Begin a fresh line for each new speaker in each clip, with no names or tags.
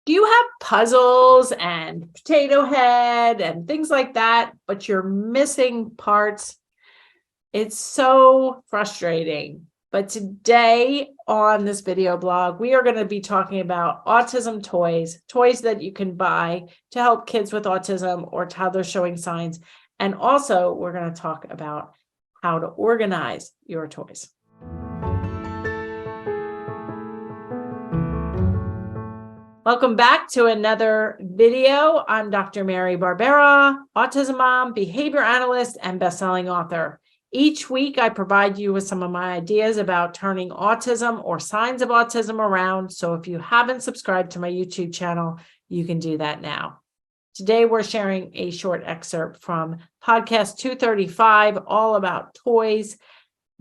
Do you have puzzles and potato head and things like that, but you're missing parts? It's so frustrating. But today on this video blog, we are going to be talking about autism toys, toys that you can buy to help kids with autism or toddlers showing signs. And also, we're going to talk about how to organize your toys. Welcome back to another video. I'm Dr. Mary Barbera, autism mom, behavior analyst, and best-selling author. Each week, I provide you with some of my ideas about turning autism or signs of autism around. So if you haven't subscribed to my YouTube channel, you can do that now. Today, we're sharing a short excerpt from podcast 235, all about toys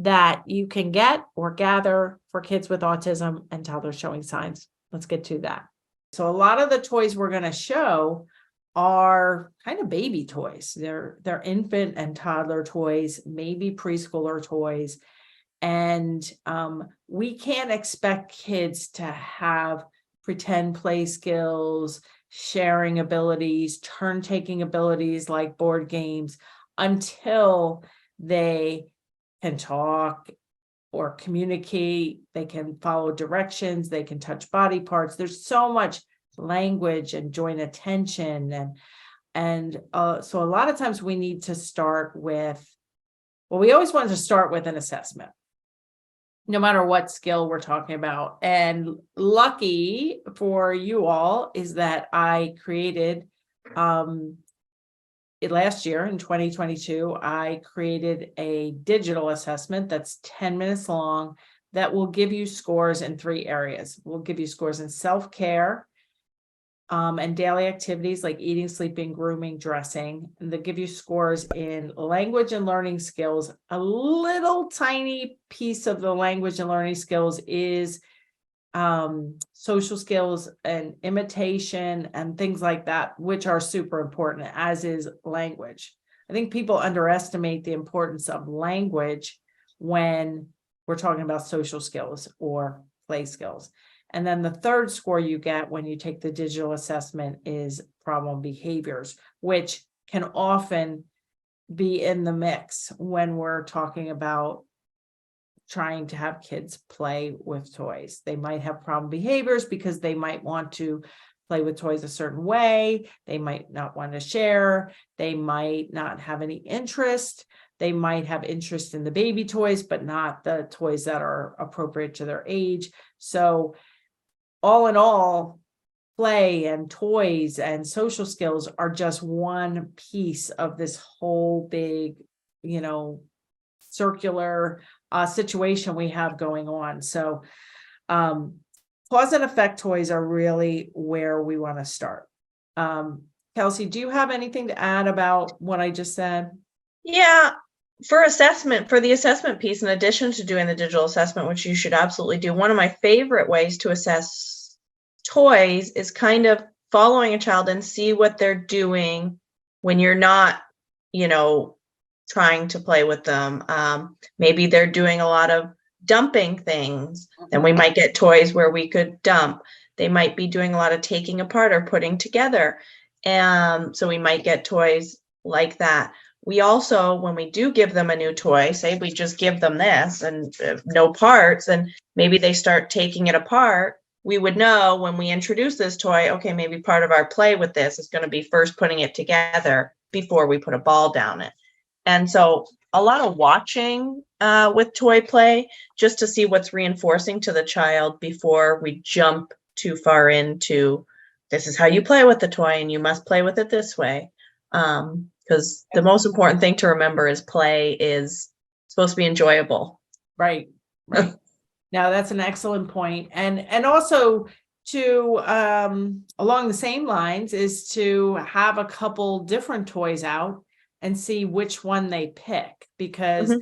that you can get or gather for kids with autism and toddlers showing signs. Let's get to that. So a lot of the toys we're going to show are kind of baby toys. They're infant and toddler toys, maybe preschooler toys. And we can't expect kids to have pretend play skills, sharing abilities, turn-taking abilities like board games until they can talk or communicate, they can follow directions, they can touch body parts. There's so much language and joint attention. And so a lot of times we need to start with, well, we always want to start with an assessment, no matter what skill we're talking about. And lucky for you all is that I created, last year in 2022, I created a digital assessment that's 10 minutes long that will give you scores in 3 areas. We'll give you scores in self-care and daily activities like eating, sleeping, grooming, dressing. And they'll give you scores in language and learning skills. A little tiny piece of the language and learning skills is social skills and imitation and things like that, which are super important, as is language. I think people underestimate the importance of language when we're talking about social skills or play skills. And then the third score you get when you take the digital assessment is problem behaviors, which can often be in the mix when we're talking about trying to have kids play with toys. They might have problem behaviors because they might want to play with toys a certain way. They might not want to share. They might not have any interest. They might have interest in the baby toys, but not the toys that are appropriate to their age. So all in all, play and toys and social skills are just one piece of this whole big, circular situation we have going on. So cause and effect toys are really where we want to start. Kelsey, do you have anything to add about what I just said?
Yeah, for the assessment piece, in addition to doing the digital assessment, which you should absolutely do, one of my favorite ways to assess toys is kind of following a child and see what they're doing when you're not, trying to play with them. Maybe they're doing a lot of dumping things, and we might get toys where we could dump. They might be doing a lot of taking apart or putting together. And so we might get toys like that. We also, when we do give them a new toy, say we just give them this and no parts, and maybe they start taking it apart, we would know when we introduce this toy, okay, maybe part of our play with this is going to be first putting it together before we put a ball down it. And so a lot of watching with toy play, just to see what's reinforcing to the child before we jump too far into, this is how you play with the toy and you must play with it this way. Because the most important thing to remember is play is supposed to be enjoyable.
Right. Now that's an excellent point. And also to along the same lines is to have a couple different toys out and see which one they pick, because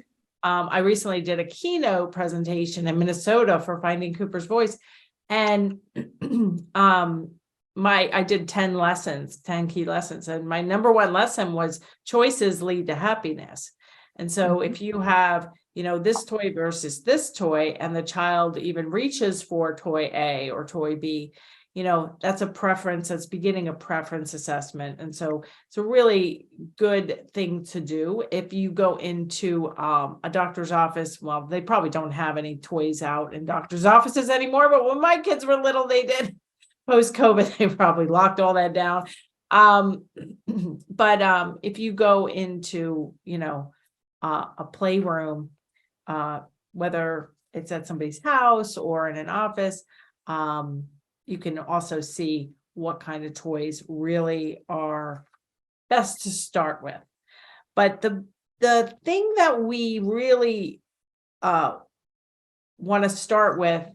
I recently did a keynote presentation in Minnesota for Finding Cooper's Voice, and I did 10 lessons, 10 key lessons, and my number one lesson was choices lead to happiness. And so if you have, this toy versus this toy, and the child even reaches for toy A or toy B, that's a preference, that's beginning a preference assessment. And so it's a really good thing to do. If you go into a doctor's office, well, they probably don't have any toys out in doctor's offices anymore, but when my kids were little, they did. Post-COVID, they probably locked all that down. But if you go into, a playroom, whether it's at somebody's house or in an office, you can also see what kind of toys really are best to start with. But the thing that we really want to start with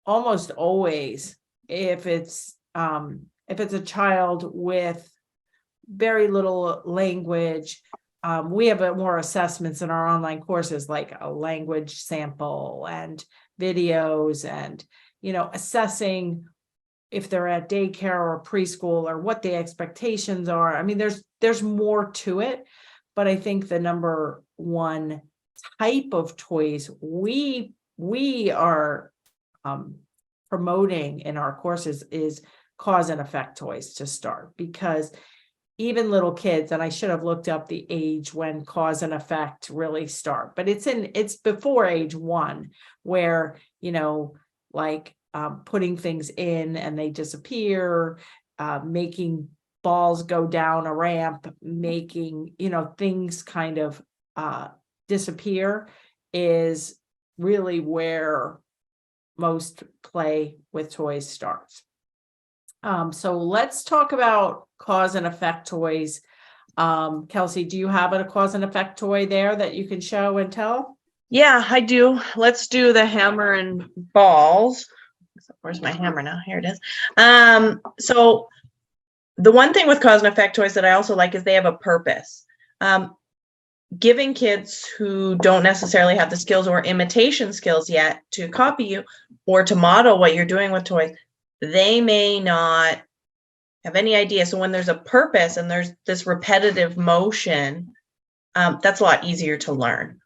almost always, if it's a child with very little language, we have more assessments in our online courses, like a language sample and videos, and assessing if they're at daycare or preschool or what the expectations are. I mean, there's more to it, but I think the number one type of toys we are promoting in our courses is cause and effect toys to start, because even little kids, and I should have looked up the age when cause and effect really start, but it's before age 1, where, like putting things in and they disappear, making balls go down a ramp, making, things kind of disappear, is really where most play with toys starts. So let's talk about cause and effect toys. Kelsey, do you have a cause and effect toy there that you can show and tell?
Yeah, I do. Let's do the hammer and balls. Where's my hammer now? Here it is. So the one thing with cause and effect toys that I also like is they have a purpose. Giving kids who don't necessarily have the skills or imitation skills yet to copy you or to model what you're doing with toys, they may not have any idea. So when there's a purpose and there's this repetitive motion, that's a lot easier to learn.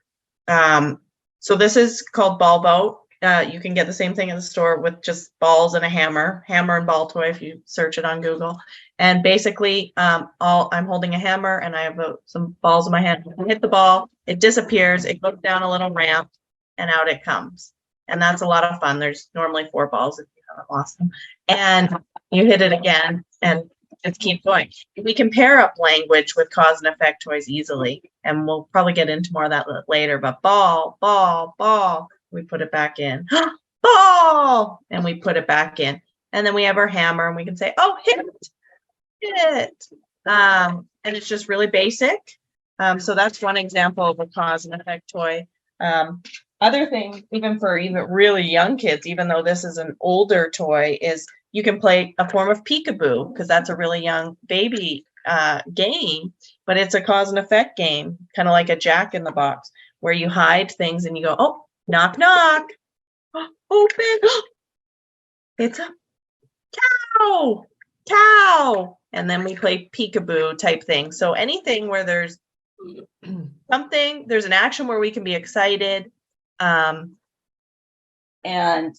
So this is called Ball Boat. You can get the same thing in the store with just balls and a hammer and ball toy if you search it on Google. And basically, I'm holding a hammer and I have some balls in my hand. I hit the ball, it disappears, it goes down a little ramp, and out it comes. And that's a lot of fun. There's normally 4 balls if you haven't lost them. And you hit it again and just keep going. We can pair up language with cause and effect toys easily. And we'll probably get into more of that later. But ball, ball, ball, we put it back in. Ball! And we put it back in. And then we have our hammer and we can say, oh, hit it. And it's just really basic. So that's one example of a cause and effect toy. Other thing, even really young kids, even though this is an older toy, is you can play a form of peekaboo, because that's a really young baby game, but it's a cause and effect game, kind of like a Jack in the Box, where you hide things and you go, oh, knock, knock, open, it's a cow, and then we play peekaboo type thing. So anything where there's something, there's an action where we can be excited, and then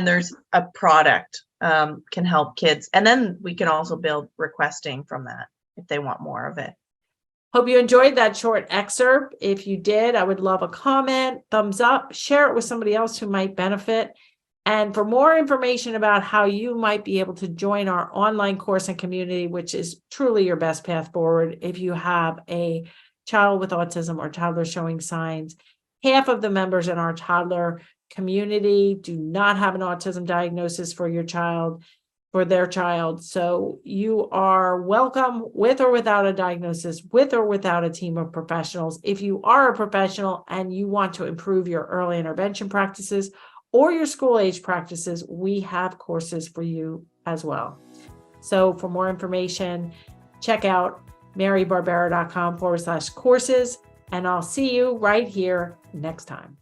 there's a product can help kids, and then we can also build requesting from that if they want more of it.
Hope you enjoyed that short excerpt. If you did, I would love a comment, thumbs up, share it with somebody else who might benefit. And for more information about how you might be able to join our online course and community, which is truly your best path forward if you have a child with autism or toddler showing signs. Half of the members in our toddler community do not have an autism diagnosis for their child. So you are welcome with or without a diagnosis, with or without a team of professionals. If you are a professional and you want to improve your early intervention practices or your school age practices, we have courses for you as well. So for more information, check out marybarbera.com/courses, and I'll see you right here next time.